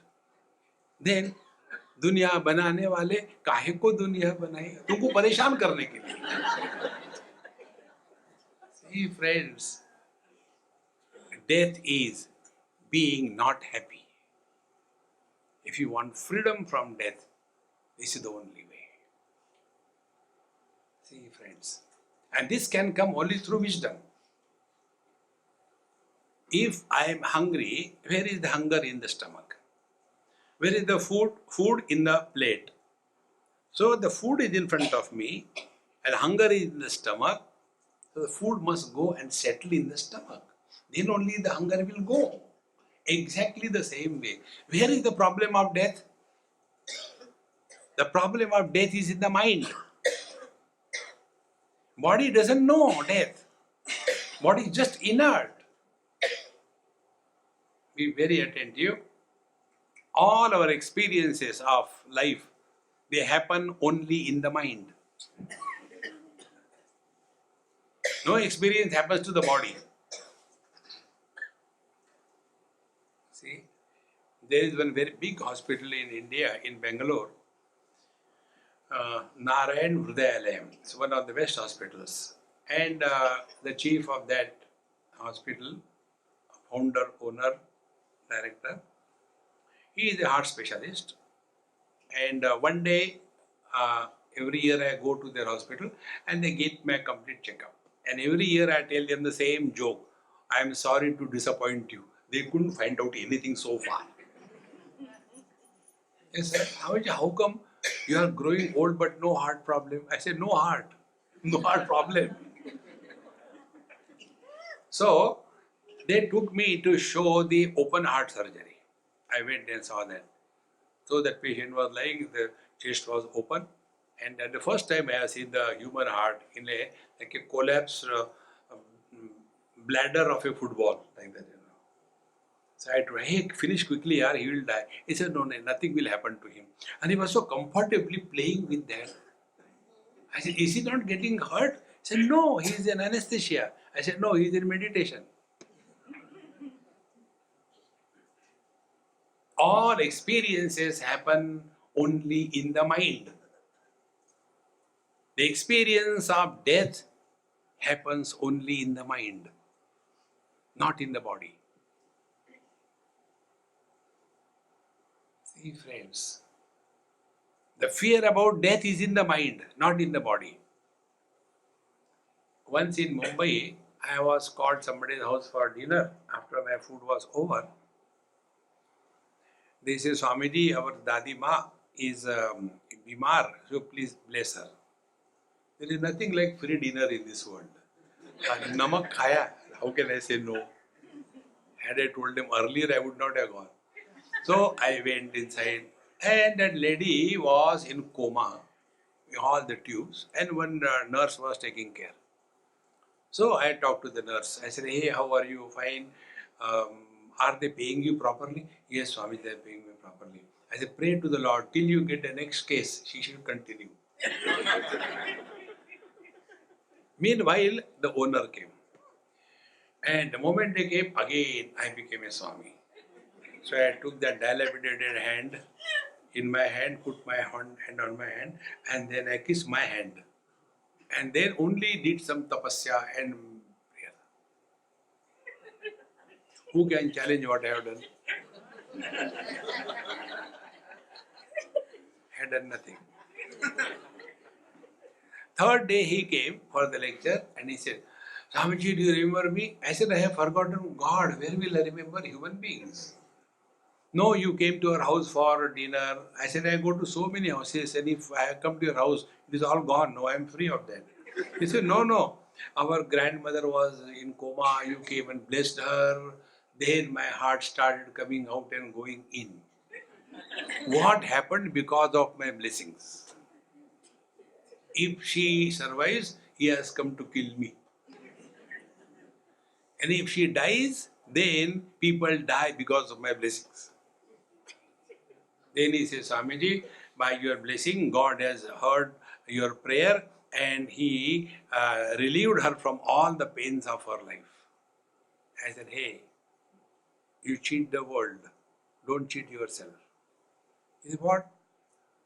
Then दुनिया बनाने वाले काहे को दुनिया बनाई? तुमको परेशान करने के लिए. See, friends, death is being not happy. If you want freedom from death, this is the only way. See, friends, and this can come only through wisdom. If I am hungry, where is the hunger in the stomach? Where is the food? Food in the plate. So the food is in front of me, and hunger is in the stomach. So the food must go and settle in the stomach. Then only the hunger will go. Exactly the same way. Where is the problem of death? The problem of death is in the mind. Body doesn't know death. Body is just inert. Be very attentive. All our experiences of life, they happen only in the mind. No experience happens to the body. See, there is one very big hospital in India, in Bangalore, Narayan Hrudayalayam. It's one of the best hospitals. And the chief of that hospital, founder, owner, director, he is a heart specialist. And one day, every year I go to their hospital and they get my complete checkup. And every year I tell them the same joke. I am sorry to disappoint you. They couldn't find out anything so far. Yes, sir. How come you are growing old but no heart problem? I said, no heart. No heart problem. So, they took me to show the open heart surgery. I went and saw that. So that patient was lying, the chest was open, and at the first time I have seen the human heart in like a collapsed bladder of a football, like that. So I told, hey, finish quickly, yaar, he will die. He said, no, nothing will happen to him. And he was so comfortably playing with that. I said, is he not getting hurt? He said, no, he is in anesthesia. I said, no, he is in meditation. All experiences happen only in the mind. The experience of death happens only in the mind, not in the body. See, friends, the fear about death is in the mind, not in the body. Once in Mumbai, I was called somebody's house for dinner after my food was over. They say, Swamiji, our Dadi Ma is Bimar, so please bless her. There is nothing like free dinner in this world. Namak khaya, how can I say no? Had I told them earlier, I would not have gone. So I went inside, and that lady was in coma, all the tubes, and one nurse was taking care. So I talked to the nurse. I said, hey, how are you? Fine. Are they paying you properly? Yes, Swami, they are paying me properly. I said, pray to the Lord till you get the next case. She should continue. Meanwhile, the owner came. And the moment they came, again I became a Swami. So I took that dilapidated hand in my hand, put my hand on my hand, and then I kissed my hand. And then only did some tapasya and prayer. Who can challenge what I have done? I had done nothing. Third day he came for the lecture and he said, Swamiji, do you remember me? I said, I have forgotten God. Where will I remember human beings? No, you came to our house for dinner. I said, I go to so many houses, and if I come to your house, it is all gone. No, I am free of that. He said, no. Our grandmother was in coma. You came and blessed her. Then my heart started coming out and going in. What happened because of my blessings? If she survives, he has come to kill me. And if she dies, then people die because of my blessings. Then he says, Swamiji, by your blessing, God has heard your prayer, and he relieved her from all the pains of her life. I said, hey, you cheat the world, don't cheat yourself. He said, what?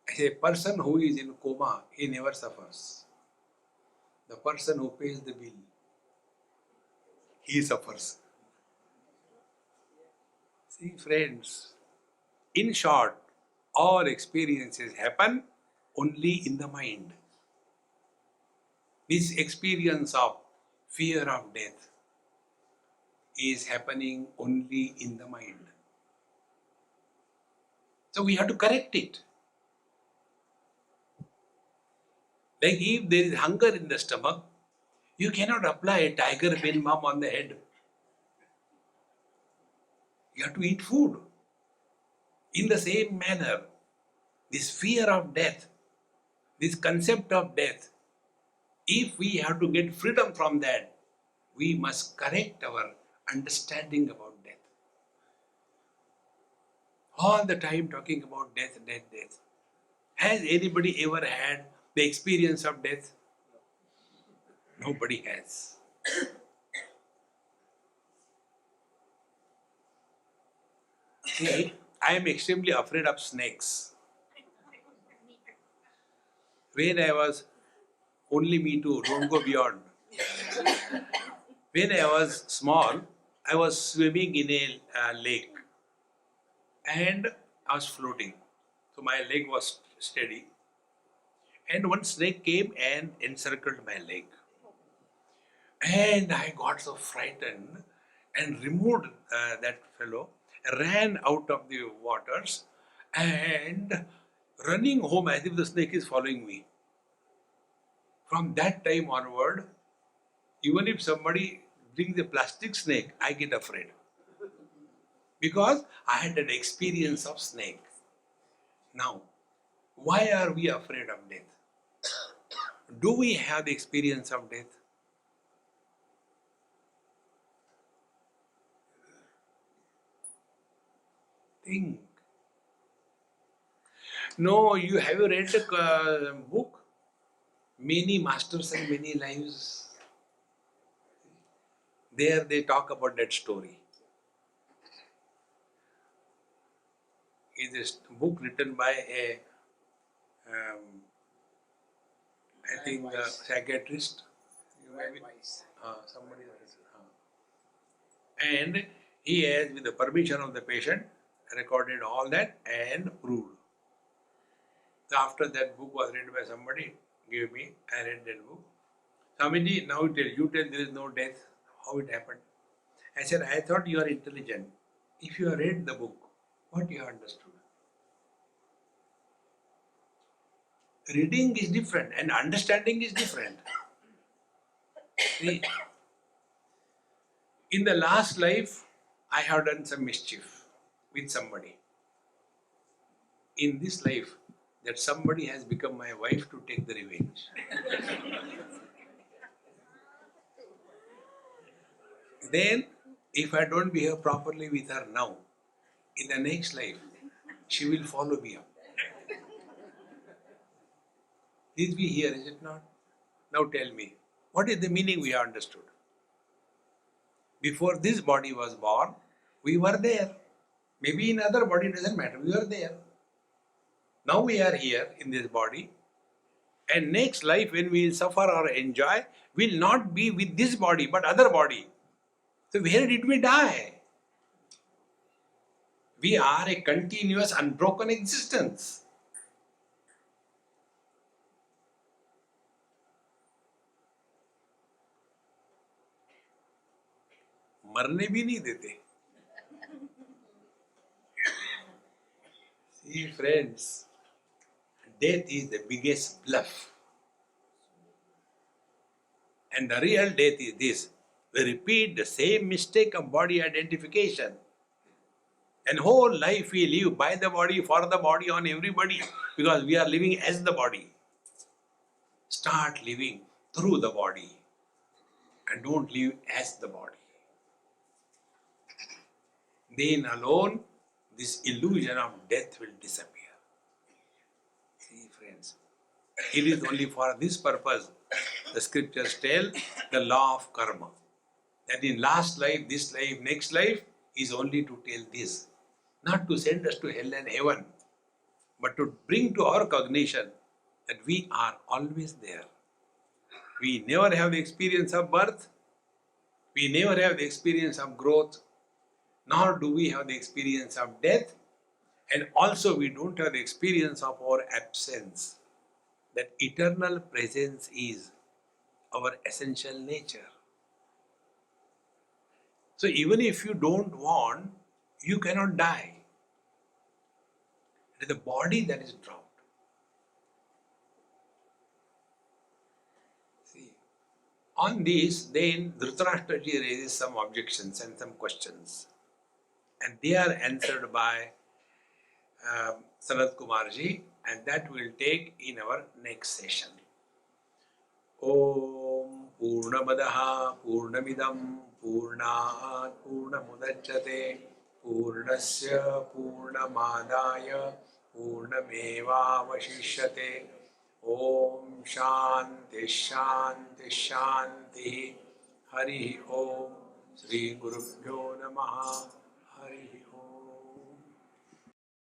I said, a person who is in coma, he never suffers. The person who pays the bill, he suffers. See, friends, in short, all experiences happen only in the mind. This experience of fear of death is happening only in the mind. So we have to correct it. Like if there is hunger in the stomach, you cannot apply a tiger pain balm on the head. You have to eat food. In the same manner, this fear of death, this concept of death, if we have to get freedom from that, we must correct our understanding about death. All the time talking about death, death, death. Has anybody ever had the experience of death? Nobody has. See, I am extremely afraid of snakes. When I was, only me too, don't go beyond. When I was small, I was swimming in a lake and I was floating. So my leg was steady. And one snake came and encircled my leg. And I got so frightened and removed that fellow, ran out of the waters and running home as if the snake is following me. From that time onward, even if somebody brings a plastic snake, I get afraid. Because I had an experience of snake. Now, why are we afraid of death? Do we have the experience of death? Think. No, you have you read the book? Many Masters and Many Lives. There they talk about that story. It is a book written by a, I think, a psychiatrist. Somebody else. And he has, with the permission of the patient, recorded all that and proved. So after that book was read by somebody, gave me, I read that book. Swamiji, now you tell there is no death. How it happened? I said, I thought you are intelligent. If you have read the book, what you have understood? Reading is different and understanding is different. See, in the last life, I have done some mischief with somebody. In this life, that somebody has become my wife to take the revenge. Then, if I don't behave properly with her now, in the next life, she will follow me up. Is we here, is it not? Now tell me, what is the meaning we have understood? Before this body was born, we were there. Maybe in other body, it doesn't matter, we were there. Now we are here in this body, and next life when we will suffer or enjoy, will not be with this body, but other body. So where did we die? We are a continuous, unbroken existence. मरने भी नहीं देते. See, friends, death is the biggest bluff. And the real death is this. We repeat the same mistake of body identification. And whole life we live by the body, for the body, on everybody, because we are living as the body. Start living through the body and don't live as the body. Then alone, this illusion of death will disappear. See, friends, It is only for this purpose the scriptures tell the law of karma. That in last life, this life, next life is only to tell this. Not to send us to hell and heaven, but to bring to our cognition that we are always there. We never have the experience of birth, we never have the experience of growth, nor do we have the experience of death, and also we don't have the experience of our absence. That eternal presence is our essential nature. So even if you don't want, you cannot die. It is the body that is dropped. See, on this, then Dhritarashtraji raises some objections and some questions. And they are answered by Sanat Kumarji, and that we'll take in our next session. Om Purnamadaha Purnamidam Purnat Purnamudachyate Purnasya Purnamadaya Purnameva Vashishyate. Om Shanti Shanti Shanti. Hari Om. Sri Gurubhyo Namaha. Hari Om.